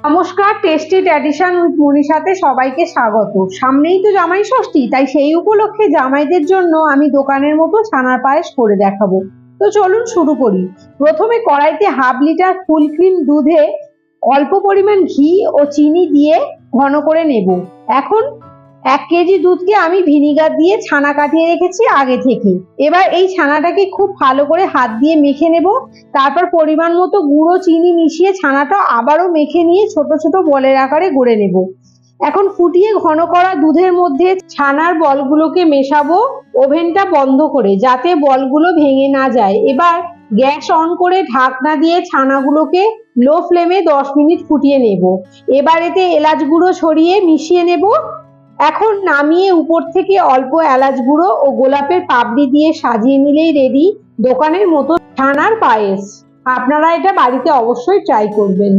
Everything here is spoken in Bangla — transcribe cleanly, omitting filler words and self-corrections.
নমস্কার, টেস্টি ট্র্যাডিশন উইথ মনীষাতে সবাইকে স্বাগত। সামনেই তো জামাই ষষ্ঠী, তাই সেই উপলক্ষে জামাইদের জন্য আমি দোকানের মতো ছানার পায়েস করে দেখাবো। তো চলুন শুরু করি। প্রথমে কড়াইতে হাফ লিটার ফুল ক্রিম দুধে অল্প পরিমাণ ঘি ও চিনি দিয়ে ঘন করে নেব। এখন 1 কেজি দুধকে আমি ভিনিগার দিয়ে ছানা কাটিয়ে রেখেছি আগে থেকে। এবার এই ছানাটাকে খুব ভালো করে হাত দিয়ে মেখে নেব। তারপর পরিমাণ মতো গুঁড়ো চিনি মিশিয়ে ছানাটা আবারও মেখে নিয়ে ছোট ছোট বলের আকারে গড়ে নেব। এখন ফুটিয়ে ঘন করা দুধের মধ্যে ছানার বলগুলোকে মেশাবো, ওভেনটা বন্ধ করে, যাতে বলগুলো ভেঙে না যায়। এবার গ্যাস অন করে ঢাকনা দিয়ে ছানাগুলোকে লো ফ্লেমে 10 মিনিট ফুটিয়ে নেব। এবার এতে এলাচ গুঁড়ো ছড়িয়ে মিশিয়ে নেব। এখন নামিয়ে উপর থেকে অল্প এলাচ গুঁড়ো ও গোলাপের পাপড়ি দিয়ে সাজিয়ে নিলেই রেডি দোকানের মতো ছানার পায়েস। আপনারা এটা বাড়িতে অবশ্যই ট্রাই করবেন।